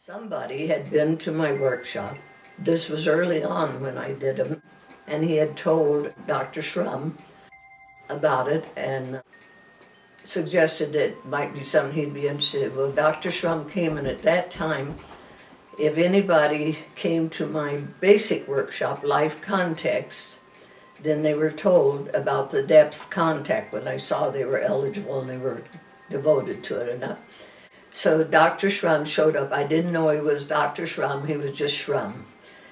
Somebody had been to my workshop. This was early on when I did them, and he had told Dr. Shrum about it and suggested that it might be something he'd be interested in. Well, Dr. Shrum came, and at that time, if anybody came to my basic workshop, Life Context, then they were told about the depth contact when I saw they were eligible and they were devoted to it enough. So Dr. Shrum showed up. I didn't know he was Dr. Shrum, he was just Shrum.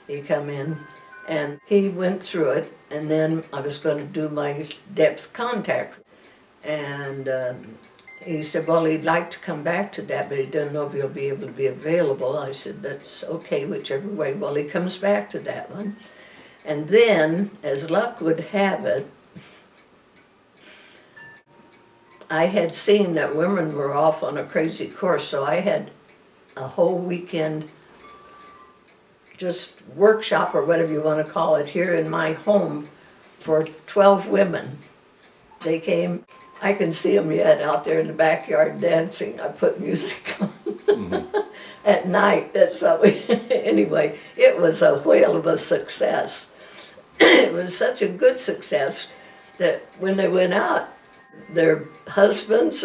He come in and he went through it, and then I was going to do my depth contact. And he said, well, he'd like to come back to that, but he doesn't know if he'll be able to be available. I said, that's okay, whichever way. Well, he comes back to that one. And then, as luck would have it, I had seen that women were off on a crazy course, so I had a whole weekend just workshop, or whatever you want to call it, here in my home for 12 women. They came, I can see them yet out there in the backyard dancing. I put music on at night. That's what we, anyway, it was a whale of a success. It was such a good success that when they went out, their husbands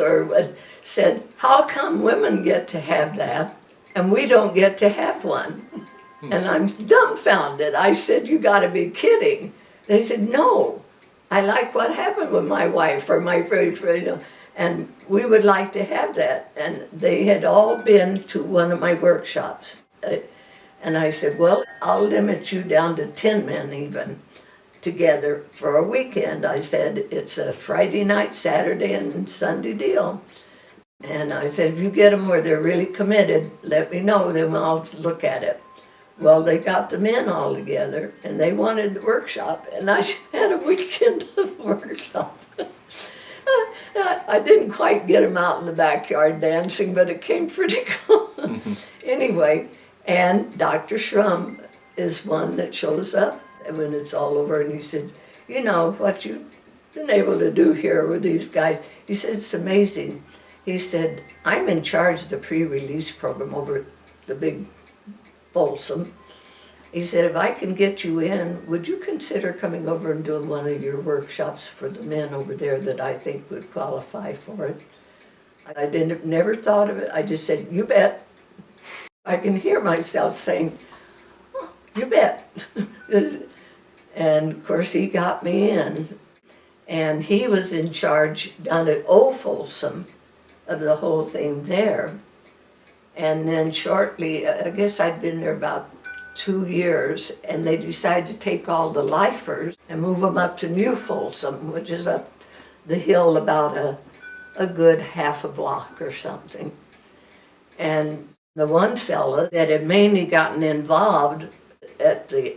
said, how come women get to have that and we don't get to have one? And I'm dumbfounded. I said, you gotta be kidding. They said, no, I like what happened with my wife or my friend, you know, and we would like to have that. And they had all been to one of my workshops. And I said, well, I'll limit you down to 10 men even together for a weekend. I said, it's a Friday night, Saturday, and Sunday deal. And I said, if you get them where they're really committed, let me know, then I'll look at it. Well, they got the men all together, and they wanted the workshop, and I had a weekend of workshop. I didn't quite get them out in the backyard dancing, but it came pretty close. Anyway, and Dr. Shrum is one that shows up when it's all over, and he said, you know, what you've been able to do here with these guys. He said, it's amazing. He said, I'm in charge of the pre-release program over at the big Folsom. He said, if I can get you in, would you consider coming over and doing one of your workshops for the men over there that I think would qualify for it? I never thought of it. I just said, you bet. I can hear myself saying, oh, you bet. And of course he got me in, and he was in charge down at Old Folsom of the whole thing there. And then shortly, I guess I'd been there about 2 years, and they decided to take all the lifers and move them up to New Folsom, which is up the hill about a good half a block or something. And the one fella that had mainly gotten involved at the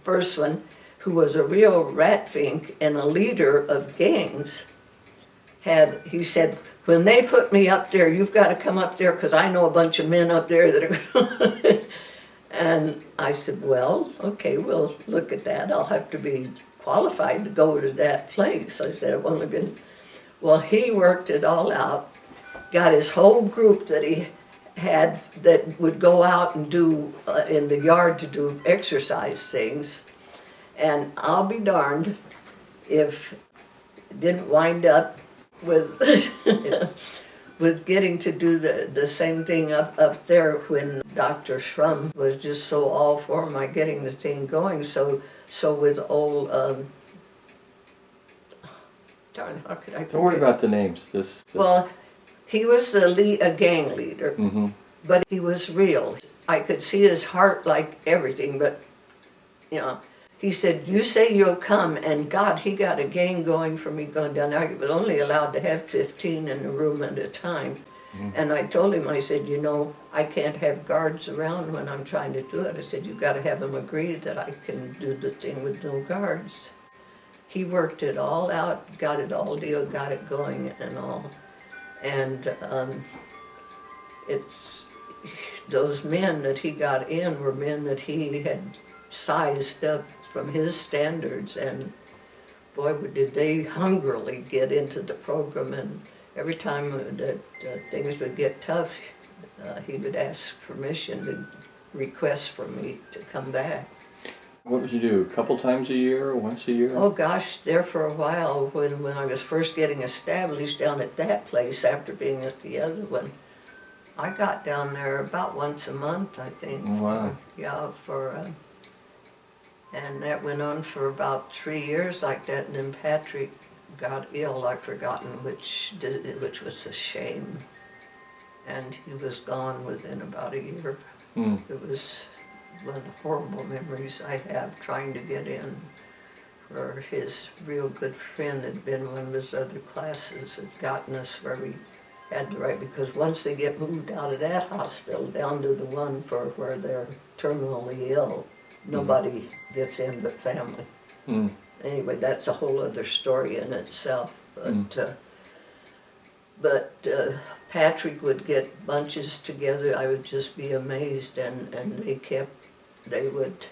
first one, who was a real ratfink and a leader of gangs, he said, when they put me up there, you've got to come up there because I know a bunch of men up there that are And I said, well, okay, we'll look at that. I'll have to be qualified to go to that place. I said, I've only been, well, he worked it all out, got his whole group that he had that would go out and do in the yard to do exercise things. And I'll be darned if it didn't wind up with with getting to do the same thing up there when Dr. Shrum was just so all for my getting the thing going. So with old, darn, how could I forget? Don't worry about the names. Just... Well, he was a gang leader, but he was real. I could see his heart like everything, but, you know, he said, you say you'll come, and God, he got a gang going for me going down there. He was only allowed to have 15 in the room at a time. And I told him, I said, you know, I can't have guards around when I'm trying to do it. I said, you've got to have them agree that I can do the thing with no guards. He worked it all out, got it all deal, got it going and all. And it's, those men that he got in were men that he had sized up from his standards, and boy, did they hungrily get into the program. And every time that things would get tough, he would ask permission to request for me to come back. What would you do, a couple times a year, or once a year? Oh gosh, there for a while when I was first getting established down at that place after being at the other one. I got down there about once a month, I think. Wow. Yeah, and that went on for about 3 years like that, and then Patrick got ill. I've forgotten which was a shame. And he was gone within about a year. Mm. It was one of the horrible memories I have trying to get in, where his real good friend had been one of his other classes, had gotten us where we had the right, because once they get moved out of that hospital down to the one for where they're terminally ill, nobody gets in but family. Mm. Anyway, that's a whole other story in itself. But Patrick would get bunches together. I would just be amazed, and they would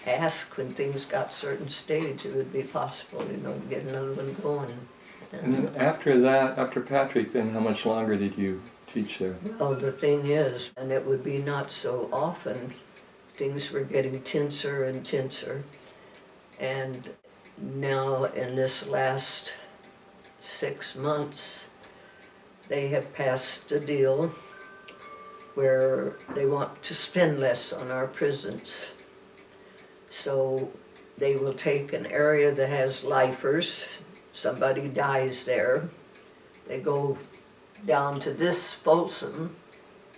ask when things got certain stage, it would be possible, you know, to get another one going. And then after that, after Patrick, then how much longer did you teach there? Well, the thing is, and it would be not so often, things were getting tenser and tenser. And now in this last 6 months, they have passed a deal where they want to spend less on our prisons. So they will take an area that has lifers, somebody dies there, they go down to this Folsom,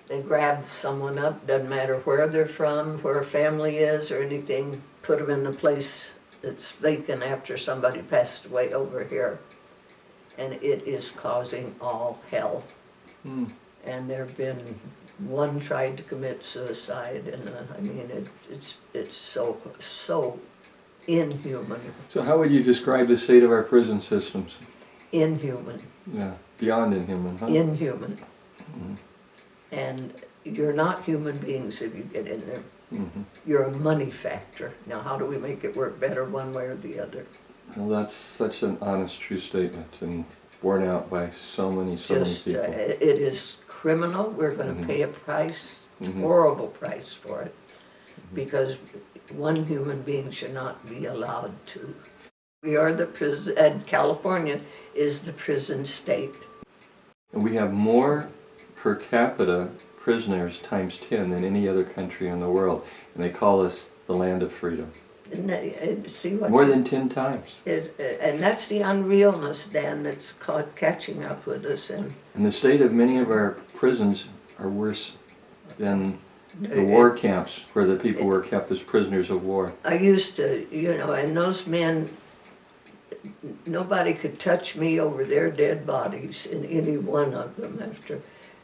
they grab someone up, doesn't matter where they're from, where a family is or anything, put them in the place that's vacant after somebody passed away over here. And it is causing all hell. Mm. And there have been one tried to commit suicide, and I mean, it's so inhuman. So how would you describe the state of our prison systems? Inhuman. Yeah, beyond inhuman, huh? Inhuman. Mm-hmm. And you're not human beings if you get in there. Mm-hmm. You're a money factor. Now, how do we make it work better one way or the other? Well, that's such an honest, true statement, and borne out by so many people. It is criminal. We're going to pay a price, horrible price for it, because one human being should not be allowed to. We are the prison, and California is the prison state. And we have more per capita prisoners times 10 than any other country in the world, and they call us the land of freedom. And see what more than 10 times. And that's the unrealness, Dan, that's catching up with us. And the state of many of our prisons are worse than the war camps where the people were kept as prisoners of war. I used to, you know, and those men, nobody could touch me over their dead bodies in any one of them after.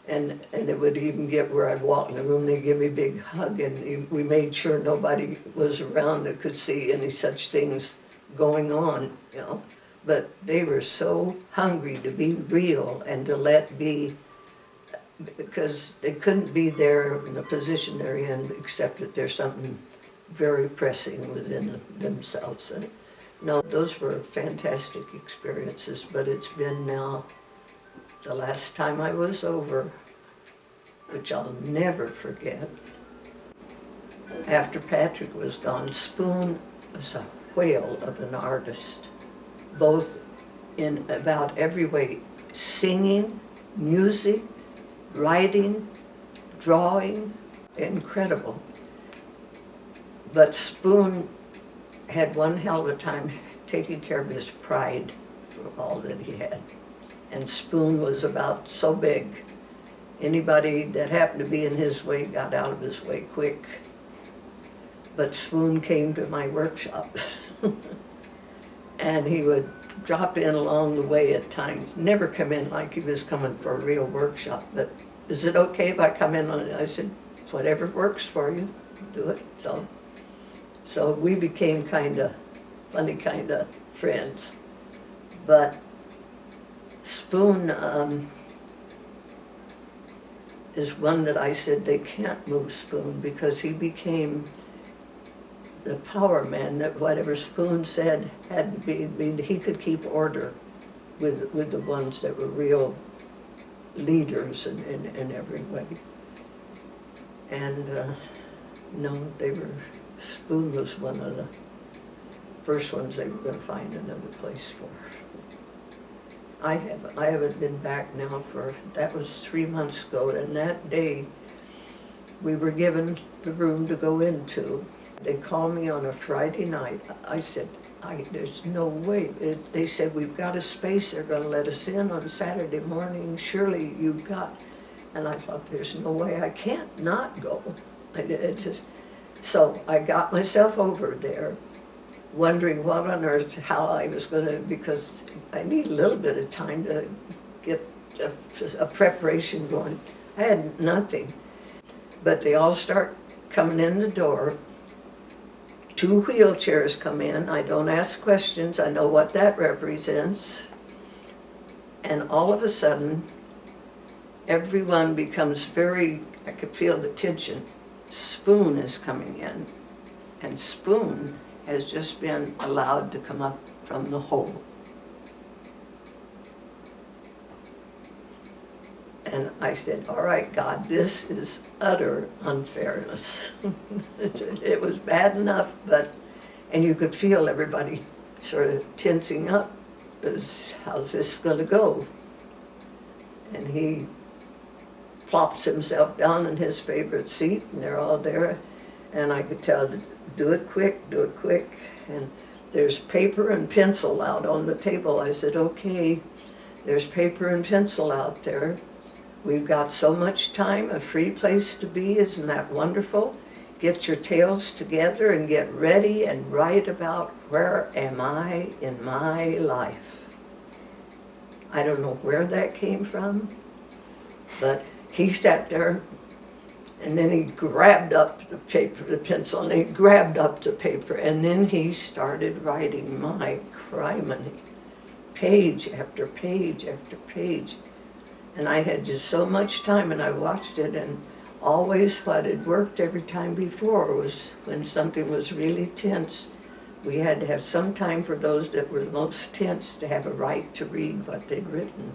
And it would even get where I'd walk in the room, they'd give me a big hug, and we made sure nobody was around that could see any such things going on, you know. But they were so hungry to be real and to let be, because they couldn't be there in the position they're in except that there's something very pressing within themselves. And no, those were fantastic experiences, but it's been now, the last time I was over, which I'll never forget, after Patrick was gone, Spoon was a whale of an artist, both in about every way, singing, music, writing, drawing, incredible. But Spoon had one hell of a time taking care of his pride for all that he had. And Spoon was about so big. Anybody that happened to be in his way got out of his way quick. But Spoon came to my workshop. And he would drop in along the way at times. Never come in like he was coming for a real workshop. But is it okay if I come in on it? I said, whatever works for you, do it. So we became kind of funny kind of friends. But Spoon is one that I said they can't move Spoon, because he became the power man, that whatever Spoon said had to be, he could keep order with the ones that were real leaders in every way. And no, Spoon was one of the first ones they were going to find another place for. I haven't been back now that was 3 months ago, and that day we were given the room to go into. They called me on a Friday night. I said, there's no way. They said, we've got a space, they're going to let us in on Saturday morning, surely you've got. And I thought, there's no way, I can't not go. So I got myself over there, wondering what on earth, how I was going to, because I need a little bit of time to get a preparation going. I had nothing. But they all start coming in the door. 2 wheelchairs come in. I don't ask questions. I know what that represents. And all of a sudden, everyone becomes I could feel the tension. Spoon is coming in. And Spoon has just been allowed to come up from the hole. And I said, all right, God, this is utter unfairness. It was bad enough, and you could feel everybody sort of tensing up. How's this going to go? And he plops himself down in his favorite seat, and they're all there. And I could tell, do it quick, do it quick. And there's paper and pencil out on the table. I said, okay, there's paper and pencil out there. We've got so much time, a free place to be, isn't that wonderful? Get your tails together and get ready and write about where am I in my life. I don't know where that came from, but he sat there and then he grabbed up the paper, the pencil, and he grabbed up the paper, and then he started writing, my criminy, page after page after page. And I had just so much time, and I watched it, and always what had worked every time before was when something was really tense, we had to have some time for those that were most tense to have a right to read what they'd written.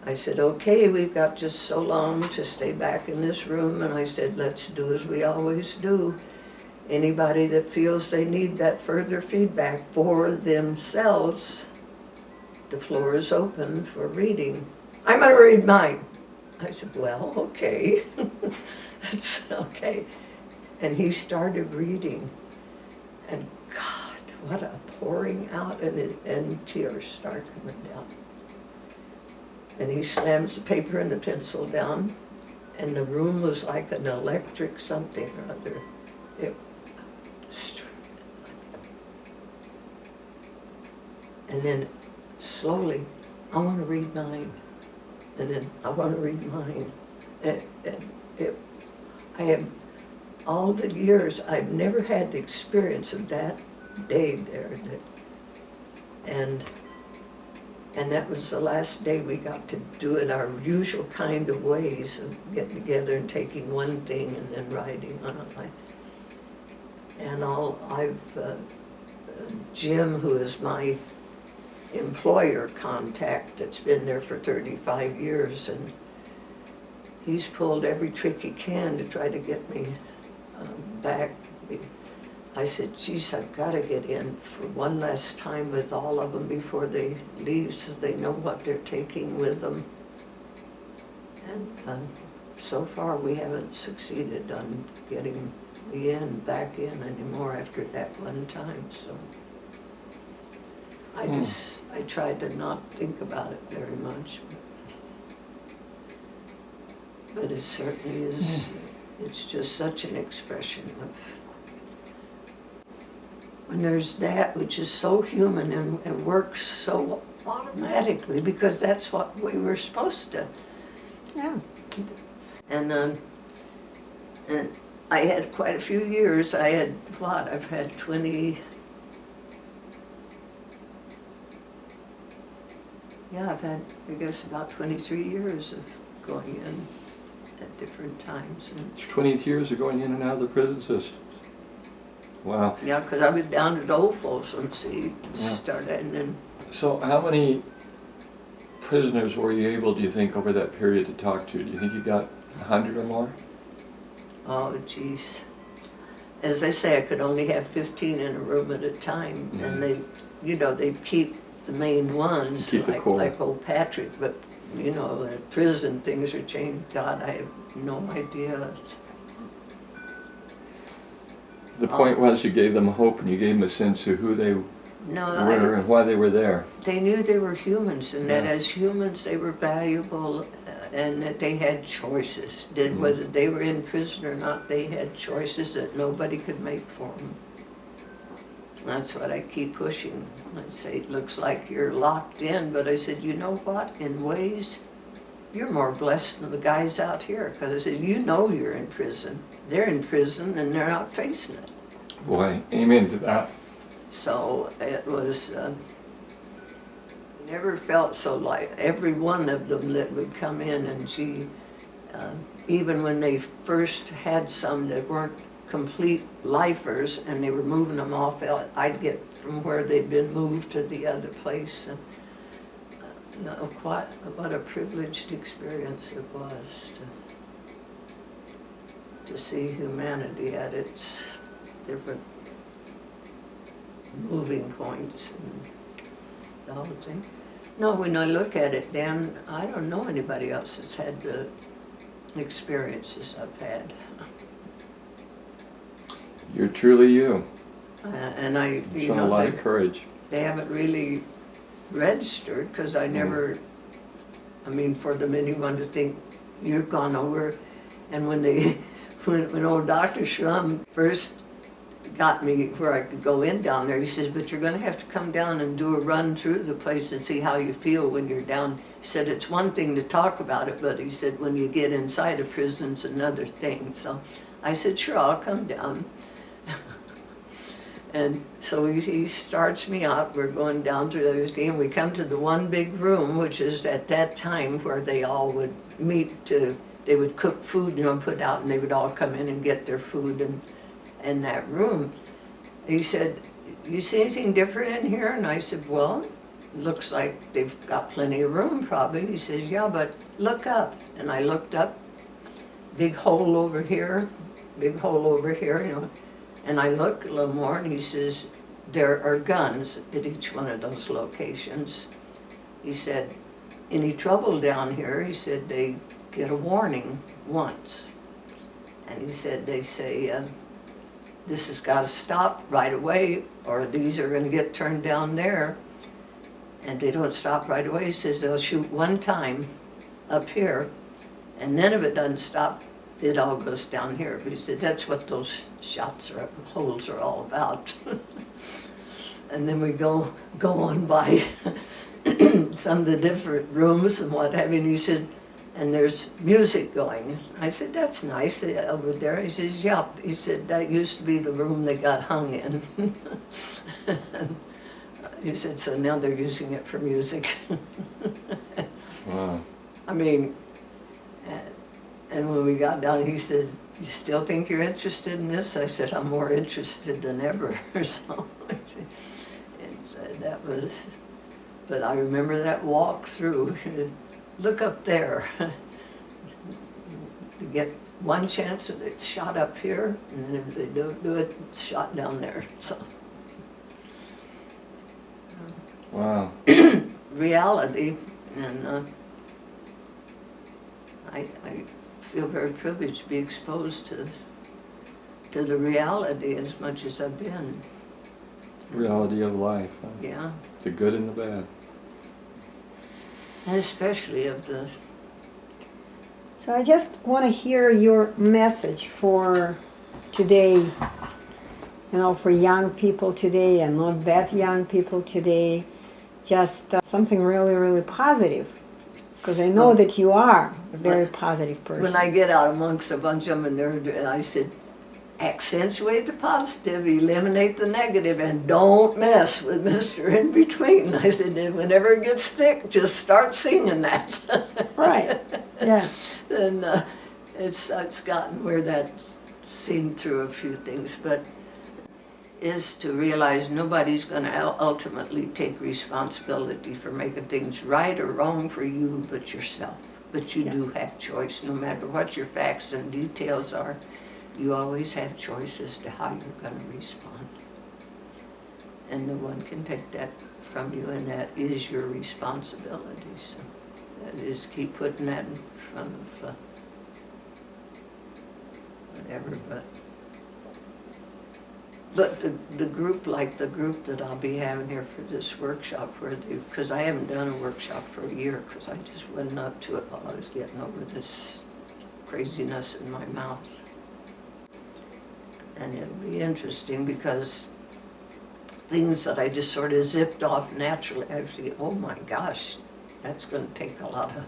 I said, okay, we've got just so long to stay back in this room, and I said, let's do as we always do. Anybody that feels they need that further feedback for themselves, the floor is open for reading. I'm going to read mine. I said, well, okay. That's okay. And he started reading, and God, what a pouring out, and tears start coming down. And he slams the paper and the pencil down, and the room was like an electric something or other. And then slowly, I want to read mine. And then I want to read mine. I have, all the years, I've never had the experience of that day there. And that was the last day we got to do it our usual kind of ways of getting together and taking one thing and then writing on it. And Jim, who is my employer contact that's been there for 35 years, and he's pulled every trick he can to try to get me back. I said, geez, I've got to get in for one last time with all of them before they leave so they know what they're taking with them. And so far we haven't succeeded on getting me back in anymore after that one time, so I tried to not think about it very much, but it certainly is, it's just such an expression of, when there's that which is so human and works so automatically, because that's what we were supposed to. Yeah. And I had quite a few years. I had, I've had 20, I've had, I guess, about 23 years of going in at different times. And 20 years of going in and out of the prison system. Wow. Yeah, because I was down at Old Folsom, see, started, and then. So how many prisoners were you able, do you think, over that period to talk to? Do you think you got 100 or more? Oh, geez. As I say, I could only have 15 in a room at a time, and they, you know, they keep the main ones, Keep the core. like old Patrick, but, you know, in prison things are changed. God, I have no idea. The point was you gave them hope and you gave them a sense of who they No, were and why they were there. they knew they were humans, and that Yeah. as humans they were valuable, and that they had choices. Whether they were in prison or not, they had choices that nobody could make for them. That's what I keep pushing. I say, it looks like you're locked in, but I said, you know what? In ways, you're more blessed than the guys out here, because I said, you know you're in prison. They're in prison and they're not facing it. Boy, amen to that. So it was, never felt so like every one of them that would come in, and gee, even when they first had some that weren't complete lifers and they were moving them off, I'd get from where they'd been moved to the other place. And, what a privileged experience it was to see humanity at its different moving points and the whole thing. No, when I look at it, Dan, I don't know anybody else that's had the experiences I've had. You're truly you. And I, You've you shown a know, lot of courage. they haven't really registered, because I never, I mean, for them, anyone to think you've gone over, and when they, when old Dr. Schrum first got me where I could go in down there, he says, but you're gonna have to come down and do a run through the place and see how you feel when you're down. He said, it's one thing to talk about it, but he said, when you get inside a prison, it's another thing. So I said, sure, I'll come down. And so he starts me out, we're going down through everything, and we come to the one big room, which is at that time where they all would meet they would cook food, you know, put out, and they would all come in and get their food in that room. He said, you see anything different in here? And I said, well, looks like they've got plenty of room probably. He says, yeah, but look up. And I looked up, big hole over here, you know. And I looked a little more, and he says, there are guns at each one of those locations. He said, any trouble down here, he said, they get a warning once. And he said, they say, this has got to stop right away, or these are going to get turned down there. And they don't stop right away. He says, they'll shoot one time up here, and then if it doesn't stop, it all goes down here. But he said, that's what those holes are all about. And then we go on by some of the different rooms and what have you, and he said, and there's music going. I said, that's nice over there. He says, yeah. He said, that used to be the room they got hung in. He said, so now they're using it for music. Wow. I mean, and when we got down, he says, you still think you're interested in this? I said, I'm more interested than ever. So that was, but I remember that walk through. Look up there. You get one chance that it's shot up here, and then if they don't do it, it's shot down there. So. Wow. Reality, and I feel very privileged to be exposed to the reality as much as I've been. Reality of life. Huh? Yeah. The good and the bad. And especially of the... So I just want to hear your message for today, you know, for young people today and not that young people today, just something really, really positive. Because I know that you are a very positive person. When I get out amongst a bunch of them and I said, accentuate the positive, eliminate the negative, and don't mess with Mr. In Between. I said, and whenever it gets thick, just start singing that. Right, yeah. And it's gotten where that's seen through a few things, but is to realize nobody's going to ultimately take responsibility for making things right or wrong for you but yourself. But you do have choice, no matter what your facts and details are. You always have choice as to how you're going to respond. And no one can take that from you, and that is your responsibility. So that is, keep putting that in front of whatever. But the group, like the group that I'll be having here for this workshop, because I haven't done a workshop for a year, because I just wasn't up to it while I was getting over this craziness in my mouth. And it'll be interesting because things that I just sort of zipped off naturally, I see, oh my gosh, that's going to take a lot of.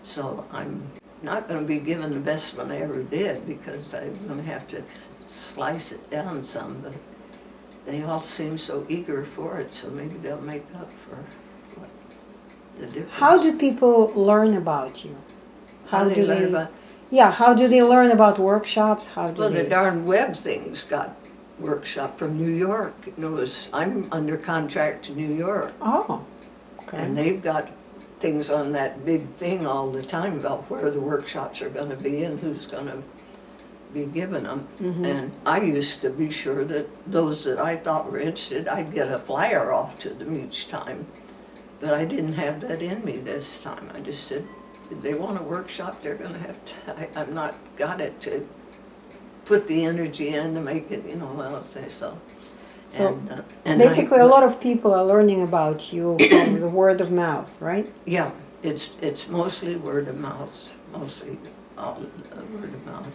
So I'm not going to be given the best one I ever did, because I'm going to have to slice it down some, but they all seem so eager for it, so maybe they'll make up for what the difference. How do people learn about you? How do they learn about? Yeah, how do they learn about workshops? How do Well, they? the darn web thing's got workshop from New York. I'm under contract to New York, Oh, okay. and they've got things on that big thing all the time about where the workshops are going to be and who's going to be given them. Mm-hmm. And I used to be sure that those that I thought were interested, I'd get a flyer off to them each time. But I didn't have that in me this time. I just said, if they want a workshop, they're going to have to. I'm not got it to put the energy in to make it, I'll say so. So And basically, a lot of people are learning about you from the word of mouth, right? Yeah, it's mostly word of mouth, mostly all word of mouth.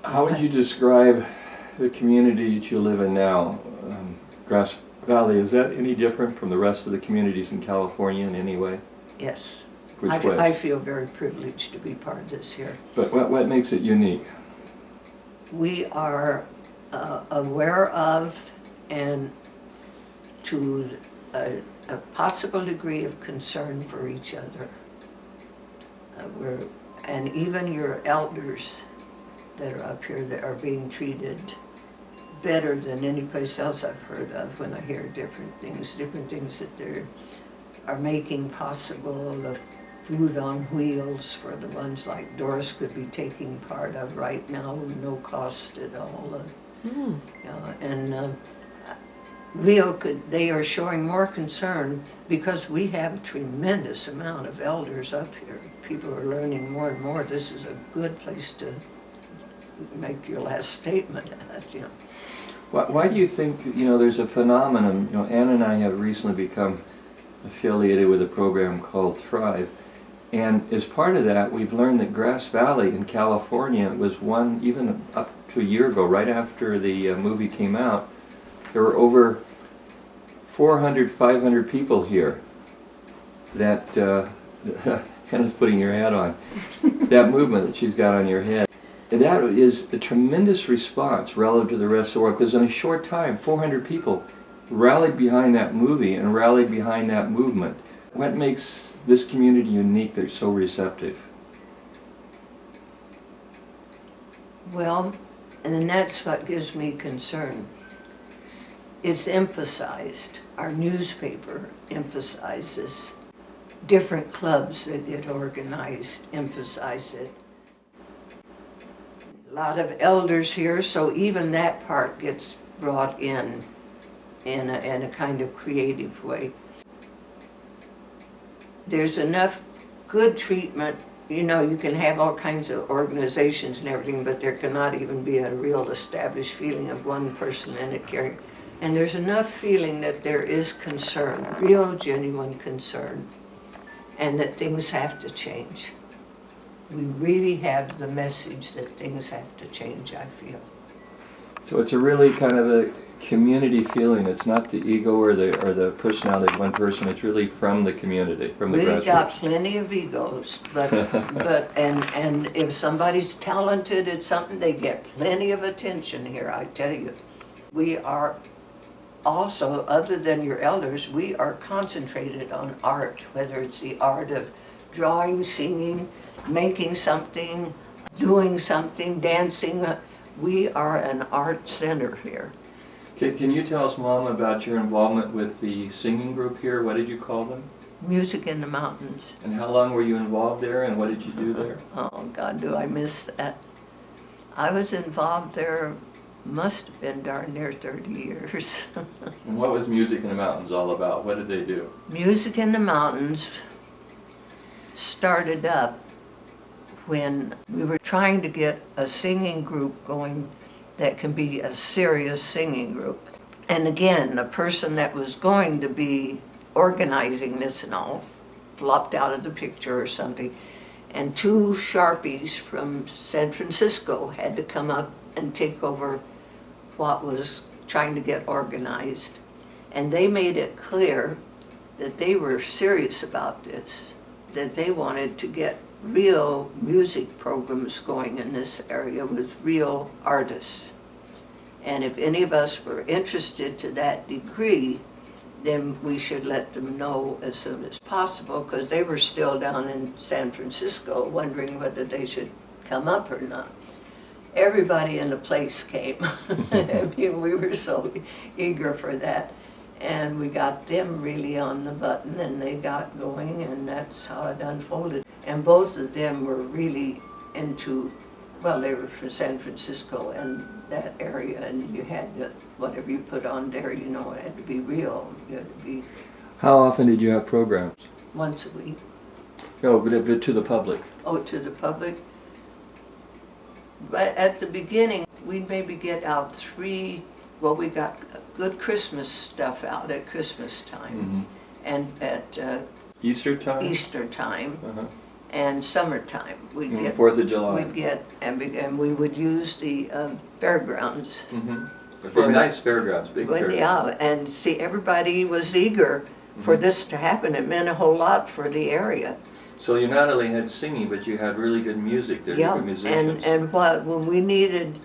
How would you describe the community that you live in now? Grass Valley, is that any different from the rest of the communities in California in any way? Yes. Which way? I feel very privileged to be part of this here. But what makes it unique? We are aware of, and to a possible degree of concern for each other. And even your elders that are up here that are being treated better than any place else I've heard of when I hear different things that they are making possible, the food on wheels for the ones like Doris could be taking part of right now, no cost at all. They are showing more concern because we have a tremendous amount of elders up here. People are learning more and more. This is a good place to make your last statement at, Why do you think, there's a phenomenon, Ann and I have recently become affiliated with a program called Thrive, and as part of that, we've learned that Grass Valley in California was one, even up to a year ago, right after the movie came out, there were over 400, 500 people here that, Hannah's putting your hat on, that movement that she's got on your head. And that is a tremendous response relative to the rest of the world, because in a short time, 400 people rallied behind that movie and rallied behind that movement. What makes this community unique? They're so receptive. Well, and that's what gives me concern. It's emphasized, our newspaper emphasizes, different clubs that get organized emphasize it. A lot of elders here, so even that part gets brought in a kind of creative way. There's enough good treatment, you can have all kinds of organizations and everything, but there cannot even be a real established feeling of one person in it caring. And there's enough feeling that there is concern, real genuine concern, and that things have to change. We really have the message that things have to change, I feel. So it's a really kind of a community feeling. It's not the ego or the personality of one person. It's really from the community, from the grassroots. We've got plenty of egos, but and if somebody's talented at something, they get plenty of attention here, I tell you. We are also, other than your elders, we are concentrated on art, whether it's the art of drawing, singing, making something, doing something, dancing. We are an art center here. Can you tell us, Mom, about your involvement with the singing group here? What did you call them? Music in the Mountains. And how long were you involved there, and what did you do there? Oh, God, do I miss that. I was involved there, must have been darn near 30 years. And what was Music in the Mountains all about? What did they do? Music in the Mountains started up when we were trying to get a singing group going that can be a serious singing group. And again, the person that was going to be organizing this and all flopped out of the picture or something. And two Sharpies from San Francisco had to come up and take over what was trying to get organized. And they made it clear that they were serious about this, that they wanted to get real music programs going in this area with real artists. And if any of us were interested to that degree, then we should let them know as soon as possible, because they were still down in San Francisco wondering whether they should come up or not. Everybody in the place came. I mean, we were so eager for that. And we got them really on the button, and they got going, and that's how it unfolded. And both of them were really into, well, they were from San Francisco and that area, and you had to, whatever you put on there, you know, it had to be real. You had to be How often did you have programs? once a week. Oh, but to the public. Oh, to the public. But at the beginning, we'd maybe get out three, well, we got good Christmas stuff out at Christmas time, and at Easter time? Easter time, Uh-huh. and summertime. We'd get 4th of July. We'd get, and we would use the fairgrounds. Very nice fairgrounds, big Well, fairgrounds. yeah, and see, everybody was eager for this to happen. It meant a whole lot for the area. So you not only had singing, but you had really good music there, Yeah, good musicians. and when we needed,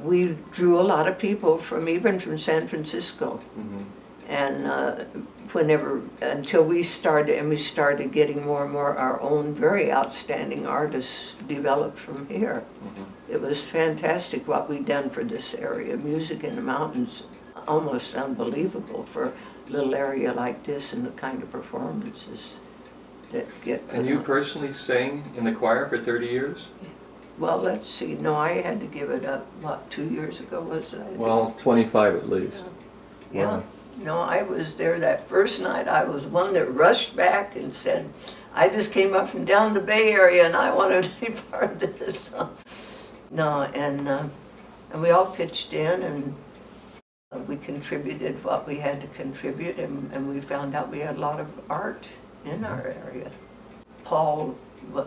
we drew a lot of people from, even from San Francisco. And whenever, until we started, and we started getting more and more our own very outstanding artists developed from here. It was fantastic what we'd done for this area. Music in the Mountains, almost unbelievable for a little area like this, and the kind of performances that get put And you on. personally sang in the choir for 30 years? Well, let's see, no, I had to give it up, what, 2 years ago, was it? Well, 25 at least. Yeah. Wow. No, I was there that first night. I was one that rushed back and said, I just came up from down the Bay Area and I wanted to be part of this. No, and we all pitched in, and we contributed what we had to contribute, and we found out we had a lot of art in our area. Paul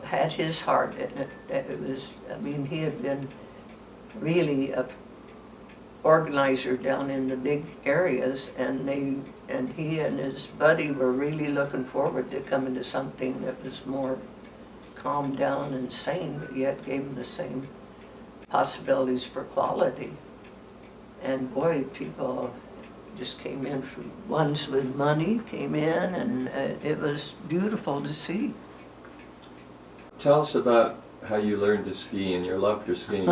had his heart in it. It was, I mean, he had been really a organizer down in the big areas, and he and his buddy were really looking forward to coming to something that was more calmed down and sane, but yet gave them the same possibilities for quality. And boy, people just came in, from ones with money came in, and it was beautiful to see. Tell us about how you learned to ski and your love for skiing.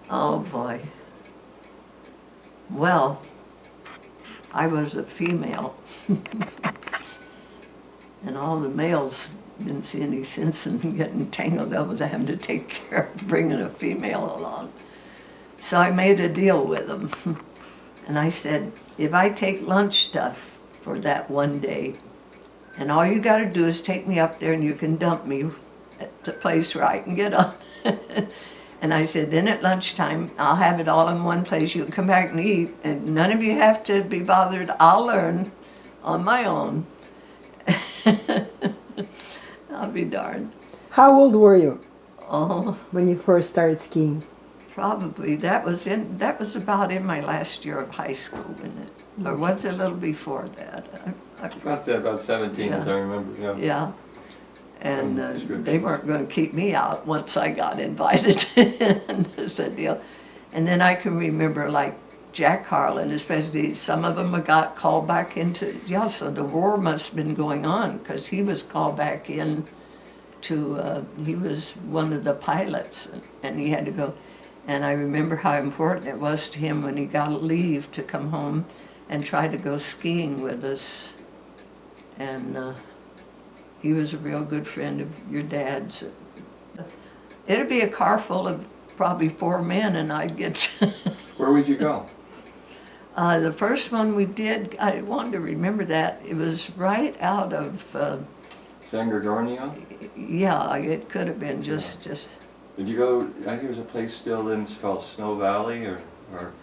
Oh boy. Well, I was a female. And all the males didn't see any sense in getting tangled up with having to take care of bringing a female along. So I made a deal with them. And I said, if I take lunch stuff for that one day, and all you got to do is take me up there and you can dump me at the place where I can get on. And I said, then at lunchtime, I'll have it all in one place. You can come back and eat, and none of you have to be bothered. I'll learn on my own. I'll be darned. How old were you Oh, when you first started skiing? probably that was about in my last year of high school, wasn't it? Or was it a little before that? About 17, as I remember. Yeah. Yeah. And Descriptions. they weren't going to keep me out once I got invited. And that's the deal. And then I can remember, like, Jack Harlan, especially, some of them got called back into, yeah, so the war must have been going on, because he was called back in to, he was one of the pilots, and he had to go. And I remember how important it was to him when he got leave to come home and try to go skiing with us. And he was a real good friend of your dad's. It'd be a car full of probably 4 men, and I'd get. Where would you go? The first one we did, I wanted to remember that. It was right out of. San Gorgonio? Yeah, it could have been just. Did you go, I think there's a place still in, it's called Snow Valley or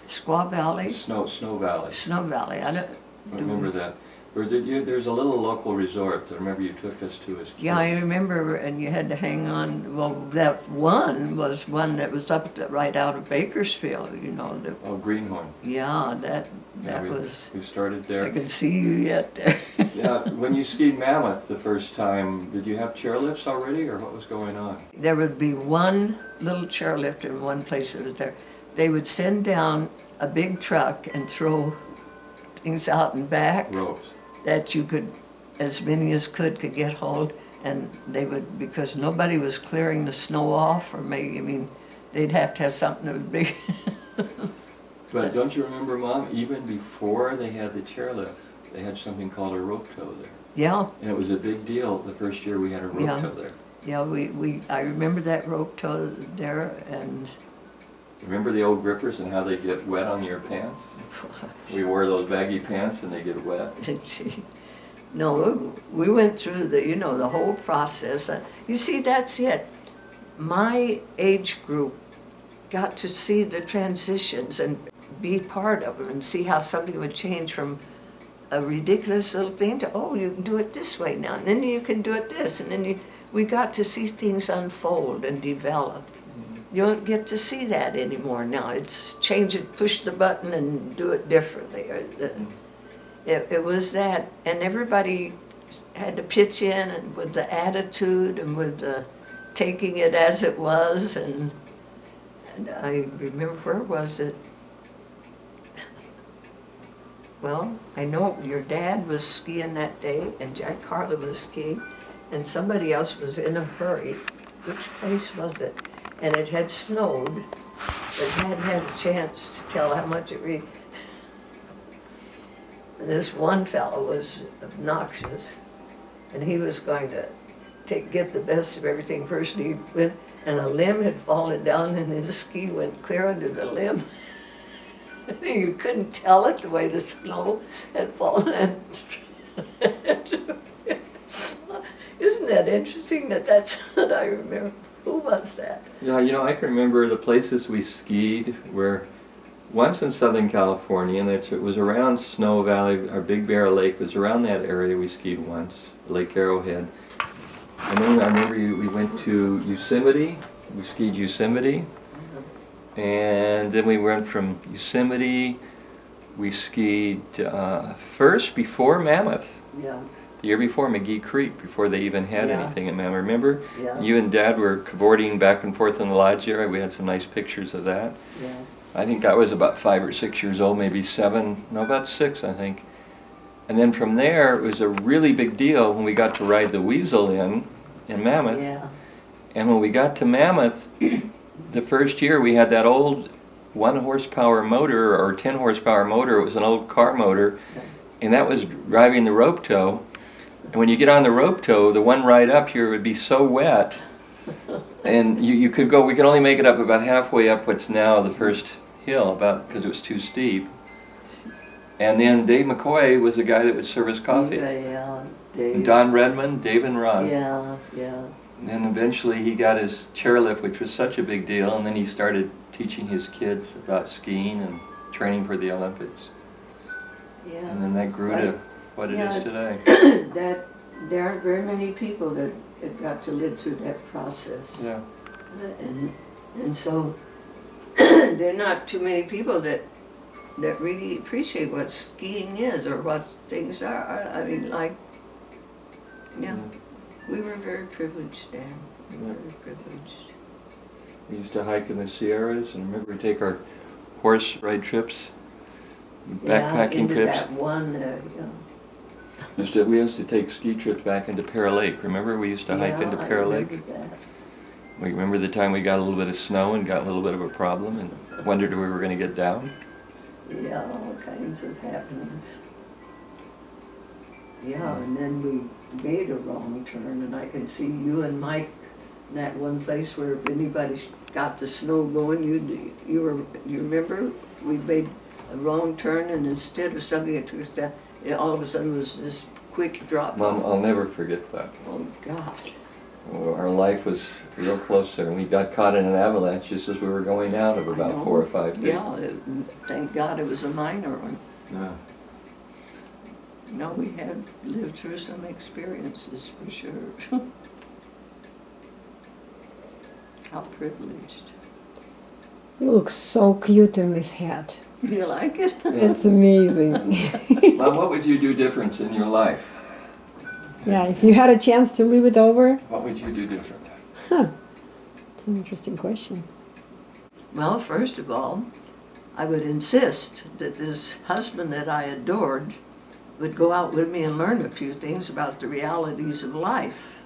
Squaw Valley. Snow Valley. Snow Valley. I remember that. Or there's a little local resort that I remember you took us to as kids. Yeah, I remember, and you had to hang on. Well, that one was one that was right out of Bakersfield, you know. Oh, Greenhorn. Yeah, that Yeah, was. We started I there. can see you yet there. Yeah, when you skied Mammoth the first time, did you have chairlifts already, or what was going on? There would be one little chairlift in one place that was there. They would send down a big truck and throw things out and back Ropes. that you could, as many as could get hold, and they would, because nobody was clearing the snow off, or they'd have to have something that was big. But don't you remember, Mom, even before they had the chairlift, they had something called a rope tow there. Yeah, And it was a big deal the first year we had a rope Yeah. tow there. yeah, I remember that rope tow there, and Remember the old grippers and how they get wet on your pants? We wore those baggy pants and they get wet. no, we went through the whole process. You see, that's it. My age group got to see the transitions and be part of them and see how something would change from a ridiculous little thing to, oh, you can do it this way now, and then you can do it this, and then we got to see things unfold and develop. You don't get to see that anymore now. It's change it, push the button and do it differently. It was that, and everybody had to pitch in and with the attitude and with the taking it as it was, and I remember, where was it? Well, I know your dad was skiing that day, and Jack Carla was skiing, and somebody else was in a hurry. Which place was it? And it had snowed, but hadn't had a chance to tell how much it really. This one fellow was obnoxious, and he was going to get the best of everything first. And he went, and a limb had fallen down, and his ski went clear under the limb. You couldn't tell it the way the snow had fallen. Isn't that interesting that's what I remember? Who was that? Yeah, I can remember the places we skied were once in Southern California, and it was around Snow Valley, our Big Bear Lake was around that area we skied once, Lake Arrowhead. And then I remember we went to Yosemite, we skied Yosemite. And then we went from Yosemite, we skied first before Mammoth, Yeah, the year before McGee Creek, before they even had Yeah. anything at Mammoth. Remember? yeah, You and Dad were cavorting back and forth in the lodge area. We had some nice pictures of that. yeah. I think I was about 5 or 6 years old, maybe 7, no, about 6, I think. And then from there, it was a really big deal when we got to ride the Weasel in Mammoth. Yeah, And when we got to Mammoth, the first year we had that old 1 horsepower motor or 10 horsepower motor. It was an old car motor, and that was driving the rope tow. And when you get on the rope tow, the one ride up here would be so wet, and we could only make it up about halfway up what's now the first hill, because it was too steep. And then Dave McCoy was the guy that would serve us coffee. Yeah, And Dave. Don Redmond, Dave and Ron. Yeah, yeah. And then eventually he got his chairlift, which was such a big deal, and then he started teaching his kids about skiing and training for the Olympics. Yeah. And then that grew to what it Yeah. is today. That there aren't very many people that got to live through that process. Yeah. And so there are not too many people that really appreciate what skiing is or what things are. I mean, like, yeah, we were very privileged there. Very privileged. We used to hike in the Sierras, and remember to take our horse ride trips, backpacking into trips. That one, We used to take ski trips back into Pear Lake. Remember, we used to hike into Pear Lake. That. Remember the time we got a little bit of snow and got a little bit of a problem and wondered if we were going to get down? Yeah, all kinds of happenings. Yeah, and then we made a wrong turn, and I can see you and Mike in that one place where if anybody got the snow going, you remember? We made a wrong turn, and instead of something that took us down, all of a sudden was this quick drop. Mom, I'll never forget that. Oh, God. Our life was real close there, and we got caught in an avalanche just as we were going out of I about know. 4 or 5 feet. Yeah, thank God it was a minor one. Yeah. No, we had lived through some experiences for sure. How privileged. You look so cute in this hat. You like it? It's amazing. Mom, what would you do different in your life? Yeah, if you had a chance to live it over, What would you do different? it's an interesting question. Well, first of all, I would insist that this husband that I adored would go out with me and learn a few things about the realities of life.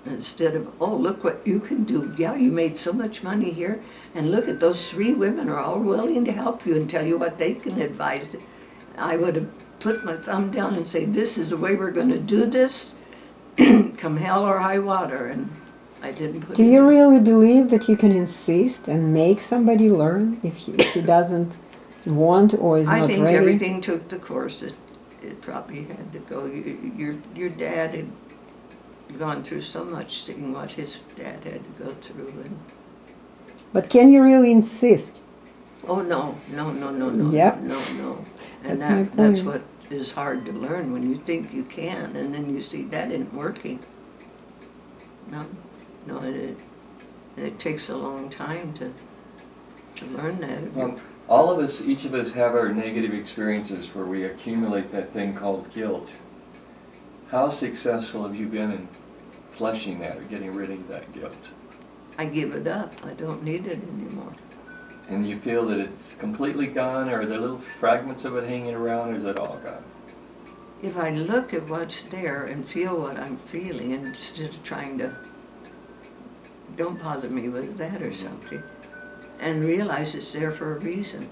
Instead of, oh, look what you can do. Yeah, you made so much money here, and look at those 3 women are all willing to help you and tell you what they can advise. I would have put my thumb down and say, this is the way we're going to do this, come hell or high water, and I didn't put Do it you in. really believe that you can insist and make somebody learn if he doesn't want or is I not think ready? everything took the course it probably had to go. Your dad had gone through so much seeing what his dad had to go through. And, But can you really insist? oh, no. Yep. No. And That's my that's point. what is hard to learn when you think you can, and then you see that isn't working. No, it takes a long time to learn that. All of us, each of us have our negative experiences where we accumulate that thing called guilt. How successful have you been in flushing that or getting rid of that guilt? I give it up. I don't need it anymore. And you feel that it's completely gone, or are there little fragments of it hanging around, or is it all gone? If I look at what's there and feel what I'm feeling instead of trying to, don't bother me with that or something, and realize it's there for a reason.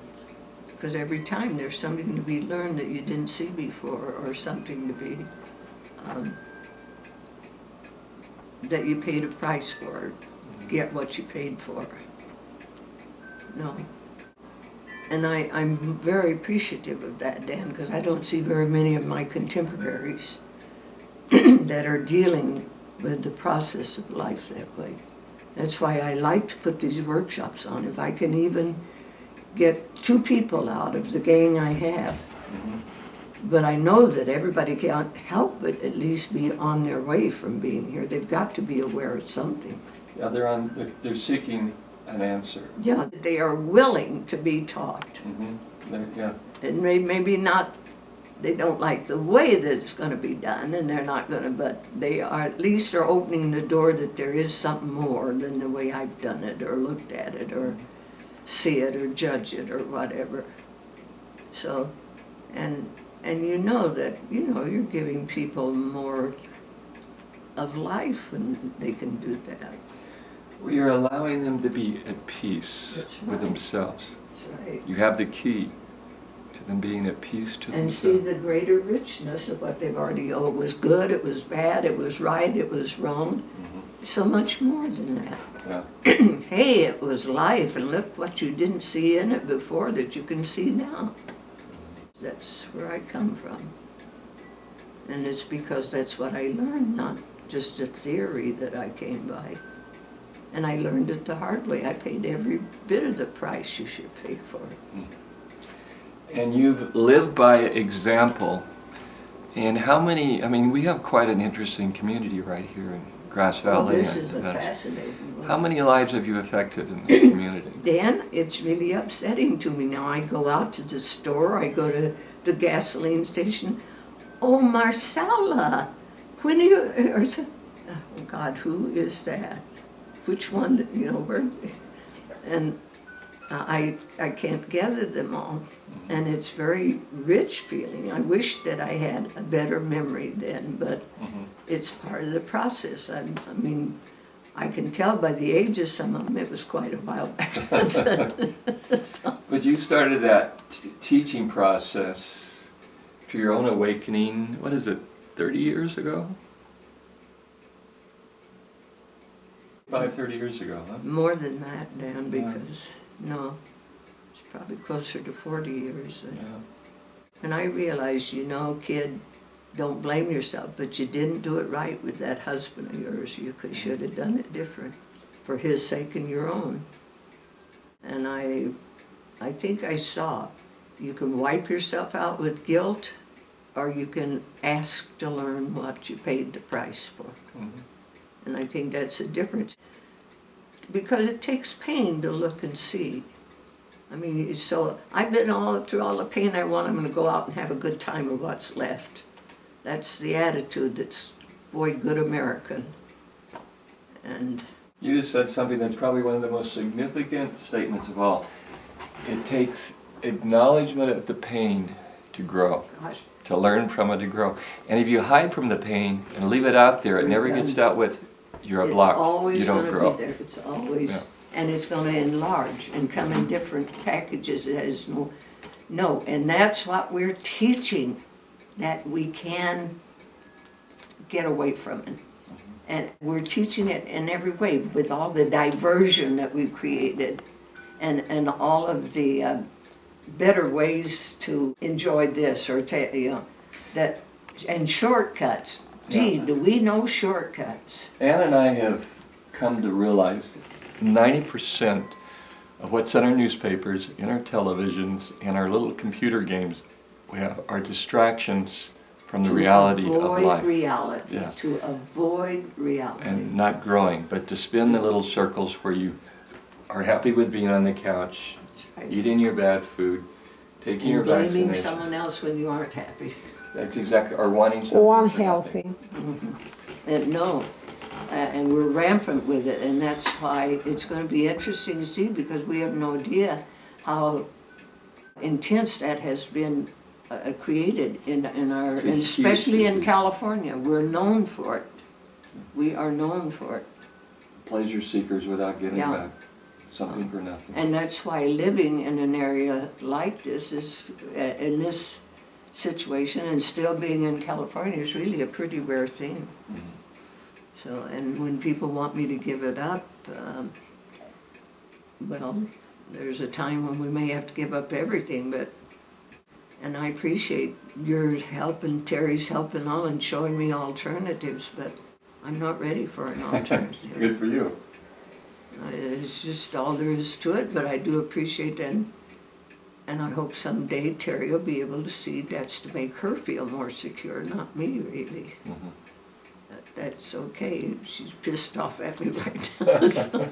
Because every time there's something to be learned that you didn't see before, or something to be, that you paid a price for, get what you paid for. No. And I'm very appreciative of that, Dan, because I don't see very many of my contemporaries that are dealing with the process of life that way. That's why I like to put these workshops on. If I can even get 2 people out of the gang I have, but I know that everybody can't help but at least be on their way from being here. They've got to be aware of something. Yeah, they're seeking an answer. Yeah, they are willing to be taught. Yeah. And maybe not, they don't like the way that it's going to be done, and they're not going to, but they are at least are opening the door that there is something more than the way I've done it, or looked at it, or see it, or judge it, or whatever. So, and you know that, you're giving people more of life when they can do that. We are allowing them to be at peace That's with right. themselves. That's right. You have the key to them being at peace to And see themselves. the greater richness of what they've already, it was good, it was bad, it was right, it was wrong. So much more than that. Yeah. Hey, it was life, and look what you didn't see in it before that you can see now. That's where I come from. And it's because that's what I learned, not just a theory that I came by. And I learned it the hard way. I paid every bit of the price you should pay for it. And you've lived by example. And how many, we have quite an interesting community right here in Grass Well, Valley. this is a fascinating one. How many lives have you affected in this community? Dan, it's really upsetting to me now. I go out to the store, I go to the gasoline station. Oh, Marcella, when are you, oh God, who is that? Which one, where? And I can't gather them all. And it's very rich feeling. I wish that I had a better memory then, but it's part of the process. I can tell by the age of some of them, it was quite a while back. So, But you started that teaching process to your own awakening, what is it, 30 years ago? 30 years ago, huh? more than that, Dan, because, no, it's probably closer to 40 years. Yeah. And I realized, kid, don't blame yourself, but you didn't do it right with that husband of yours. You should have done it different for his sake and your own. And I think I saw, you can wipe yourself out with guilt, or you can ask to learn what you paid the price for. Mhm. And I think that's the difference. Because it takes pain to look and see. I mean, so I've been through all the pain I want. I'm going to go out and have a good time with what's left. That's the attitude that's, boy, good American. And You just said something that's probably one of the most significant statements of all. It takes acknowledgement of the pain to grow, gosh, to learn from it to grow. And if you hide from the pain and leave it out there, it never gets dealt with, you're a block. it's always You going don't to grow. be there. It's always, Yeah. and it's going to enlarge and come in different packages. It has no, and that's what we're teaching, that we can get away from it. And we're teaching it in every way with all the diversion that we've created and all of the better ways to enjoy this or that, and shortcuts. Gee, Yeah. do we know shortcuts? Ann and I have come to realize 90% of what's in our newspapers, in our televisions, in our little computer games, are distractions from the reality of life. To avoid reality, Yeah. to avoid reality. And not growing, but to spin the little circles where you are happy with being on the couch, That's right. eating your bad food, taking your And blaming vaccination. someone else when you aren't happy. That's exactly, or wanting something. Or for nothing. unhealthy. And no, and we're rampant with it, and that's why it's going to be interesting to see, because we have no idea how intense that has been created in our, It's a and huge especially in disease. California. We're known for it. We are known for it. Pleasure seekers without getting Yeah. back something for nothing. And that's why living in an area like this is, in this situation, and still being in California is really a pretty rare thing. So, and when people want me to give it up, well, there's a time when we may have to give up everything, and I appreciate your help and Terry's help and all, and showing me alternatives, but I'm not ready for an alternative. Good for you. It's just all there is to it, but I do appreciate that. And I hope someday Terry will be able to see that's to make her feel more secure, not me, really. Mhm. That's okay. She's pissed off at me right now. So.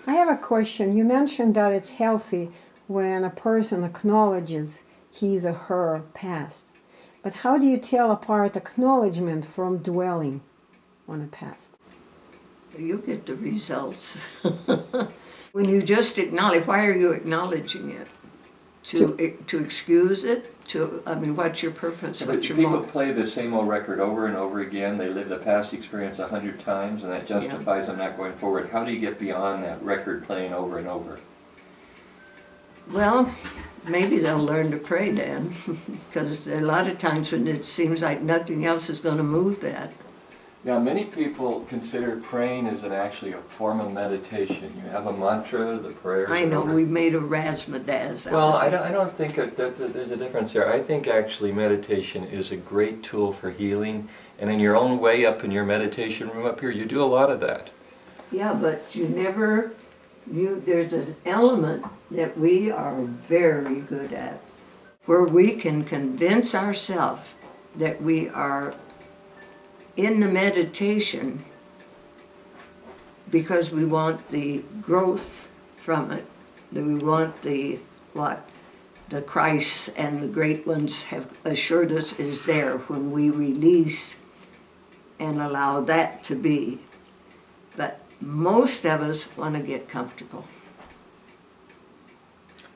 I have a question. You mentioned that it's healthy when a person acknowledges his or her past. But how do you tell apart acknowledgement from dwelling on the past? You get the results. When you just acknowledge, why are you acknowledging it? To excuse it? What's your purpose? But What's your people motive? play the same old record over and over again. They live the past experience 100 times, and that justifies them not going forward. How do you get beyond that record playing over and over? Well, maybe they'll learn to pray, Dan, because a lot of times when it seems like nothing else is going to move that. Now, many people consider praying as actually a form of meditation. You have a mantra, the prayers. I know, whatever. we made a razzmatazz out Well, of it. I don't think that there's a difference there. I think actually meditation is a great tool for healing. And in your own way, up in your meditation room up here, you do a lot of that. Yeah, but there's an element that we are very good at, where we can convince ourselves that we are in the meditation because we want the growth from it, that we want what the Christ and the great ones have assured us is there when we release and allow that to be. But most of us want to get comfortable.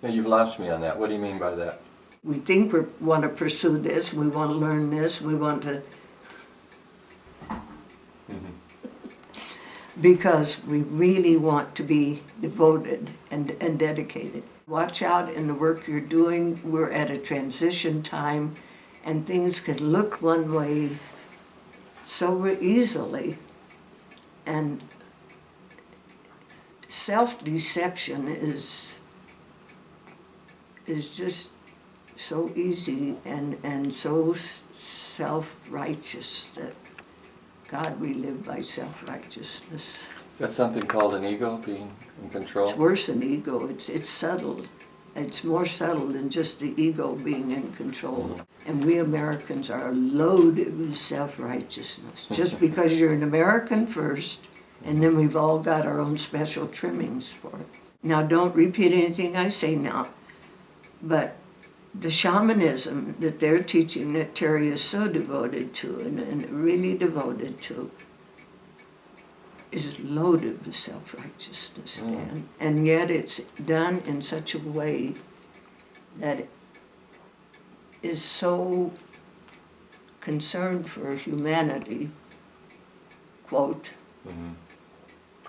Now, you've lost me on that. What do you mean by that? We think we want to pursue this, we want to learn this, we want to... because we really want to be devoted and dedicated. Watch out in the work you're doing. We're at a transition time, and things can look one way so easily, and self-deception is just so easy and so self-righteous that God, we live by self-righteousness. Is that something called an ego, being in control? It's worse than ego. It's subtle. It's more subtle than just the ego being in control. And we Americans are loaded with self-righteousness. Just because you're an American first, and then we've all got our own special trimmings for it. Now, don't repeat anything I say now, but the shamanism that they're teaching that Terry is so devoted to and really devoted to is loaded with self-righteousness. And yet it's done in such a way that it is so concerned for humanity, quote,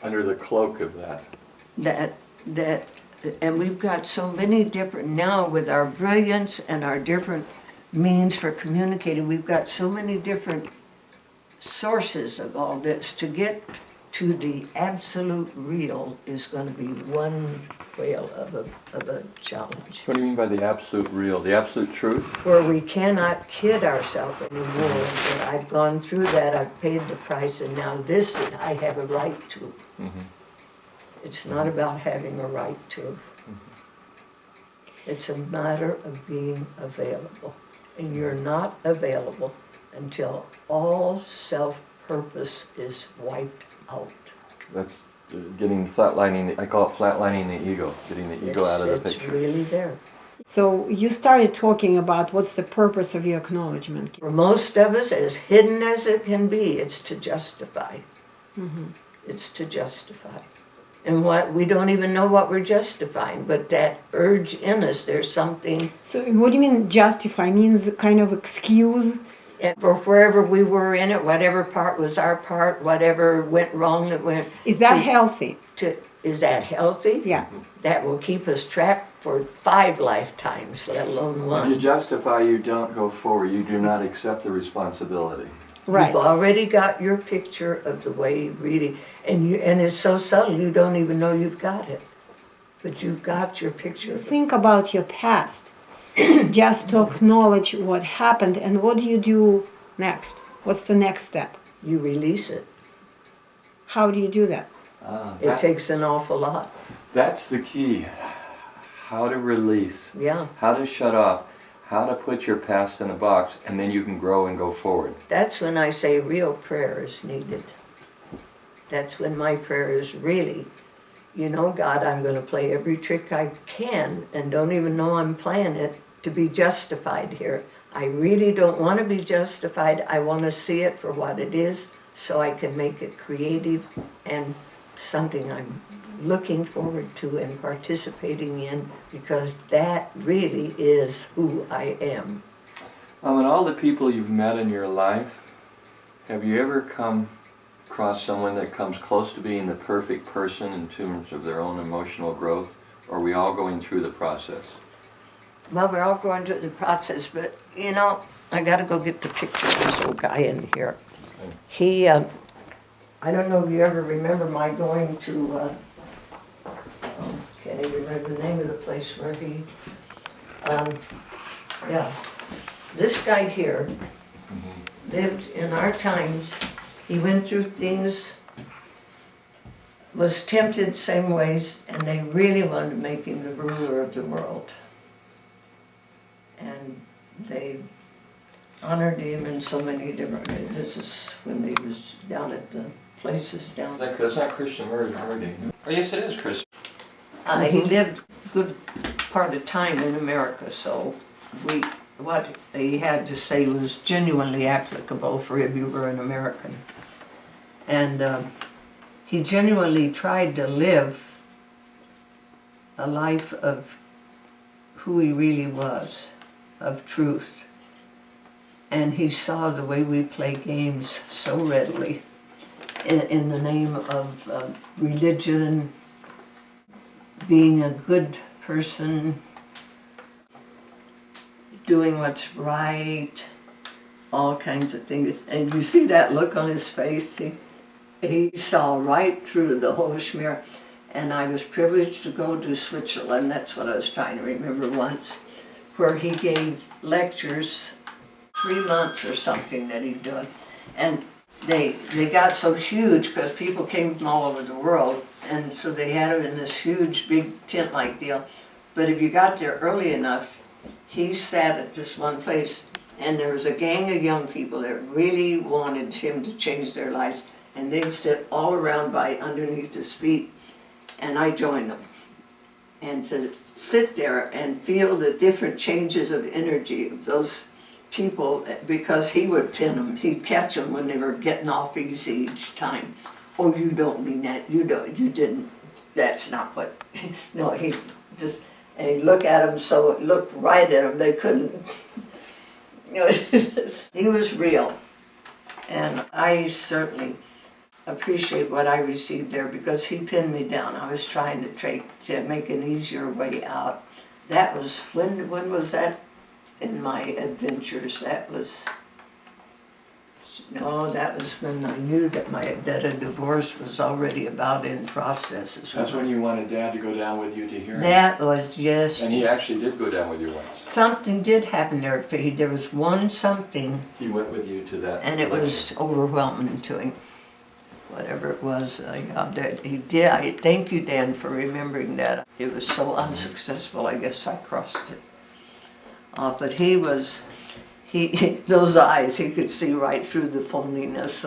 Under the cloak of that. that and we've got so many different, now with our brilliance and our different means for communicating, we've got so many different sources of all this. To get to the absolute real is going to be one whale of a challenge. What do you mean by the absolute real? The absolute truth? Where we cannot kid ourselves anymore. And I've gone through that, I've paid the price, and now this I have a right to. It's not about having a right to. It's a matter of being available. And you're not available until all self-purpose is wiped out. That's getting flatlining, I call it flatlining the ego, getting the ego out of the It's picture. really there. So you started talking about what's the purpose of your acknowledgement. For most of us, as hidden as it can be, it's to justify. It's to justify. And what we don't even know what we're justifying, but that urge in us, there's something. So what do you mean justify? Means kind of excuse? And for wherever we were in it, whatever part was our part, whatever went wrong that went. Is that healthy? Is that healthy? Yeah. That will keep us trapped for 5 lifetimes, let alone When you 1. justify, you don't go forward. You do not accept the responsibility. Right. You've already got your picture of the way you really, and it's so subtle you don't even know you've got it. But you've got your picture. Think about your past. Just to acknowledge what happened, and what do you do next? What's the next step? You release it. How do you do that? It takes an awful lot. That's the key. How to release. Yeah. How to shut off. How to put your past in a box, and then you can grow and go forward. That's when I say real prayer is needed. That's when my prayer is really, you know, God, I'm going to play every trick I can and don't even know I'm playing it to be justified here. I really don't want to be justified. I want to see it for what it is so I can make it creative and something I'm looking forward to and participating in, because that really is who I am. And all the people you've met in your life, have you ever come across someone that comes close to being the perfect person in terms of their own emotional growth? Or are we all going through the process? Well, we're all going through the process, but you know, I got to go get the picture of this old guy in here. He, I don't know if you ever remember my going to, can't even remember the name of the place where he, yeah. This guy here lived in our times. He went through things, was tempted same ways, and they really wanted to make him the ruler of the world. And they honored him in so many different ways. This is when he was down at the places down there. That's not Christian murder. Oh, yes, it is Christian. He lived a good part of time in America, so what he had to say was genuinely applicable for if you were an American. And he genuinely tried to live a life of who he really was, of truth. And he saw the way we play games so readily. in the name of religion, being a good person, doing what's right, all kinds of things. And you see that look on his face? He saw right through the whole schmear. And I was privileged to go to Switzerland, that's what I was trying to remember once, where he gave lectures, 3 months or something that he'd done. And they got so huge because people came from all over the world, and so they had it in this huge big tent-like deal. But if you got there early enough, he sat at this one place, and there was a gang of young people that really wanted him to change their lives, and they'd sit all around by underneath his feet, and I joined them. And to sit there and feel the different changes of energy of those people, because he would pin them, he'd catch them when they were getting off easy each time. Oh, you don't mean that, you didn't, that's not what, no, he just, and he'd look at them so it looked right at them, they couldn't, you know, he was real. And I certainly appreciate what I received there because he pinned me down. I was trying to make an easier way out. That was, when was that in my adventures? That was, no, that was when I knew that that a divorce was already about in process. That's when you wanted Dad to go down with you to hear him. That was just... And he actually did go down with you once. Something did happen there at Fahey. There was one something. He went with you to that. And it was overwhelming to him. Whatever it was, he did. I thank you, Dan, for remembering that. It was so unsuccessful, I guess I crossed it. But he was, those eyes, he could see right through the phoniness.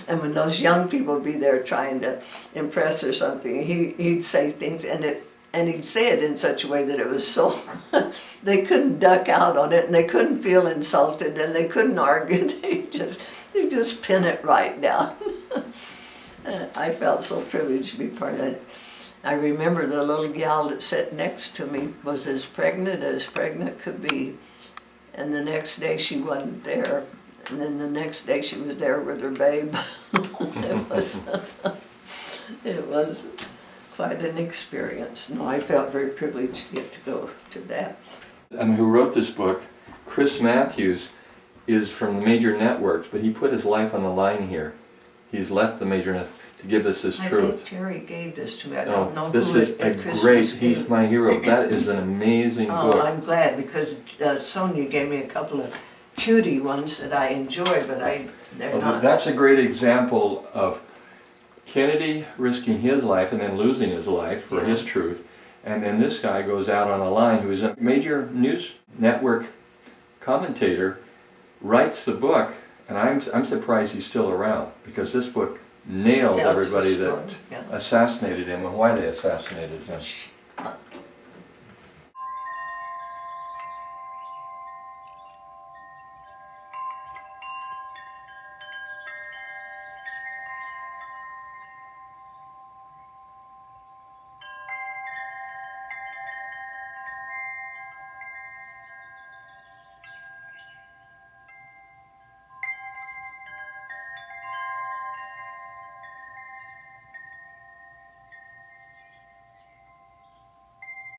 And when those young people would be there trying to impress or something, he'd say things, and he'd say it in such a way that it was so, they couldn't duck out on it, and they couldn't feel insulted, and they couldn't argue. They just pin it right down. I felt so privileged to be part of it. I remember the little gal that sat next to me was as pregnant could be. And the next day she wasn't there. And then the next day she was there with her babe. It was quite an experience. No, I felt very privileged to get to go to that. Who wrote this book, Chris Matthews, is from the major networks, but he put his life on the line here. He's left the major networks to give us his truth. I think Terry gave this to me. I don't know this who is it, a Christmas great, gave. he's my hero. That is an amazing book. Oh, I'm glad, because Sonia gave me a couple of cutie ones that I enjoy, but they're not. That's a great example of Kennedy risking his life and then losing his life for his truth. And then this guy goes out on a line who's a major news network commentator, writes the book, and I'm surprised he's still around, because this book nailed everybody that assassinated him and why they assassinated him.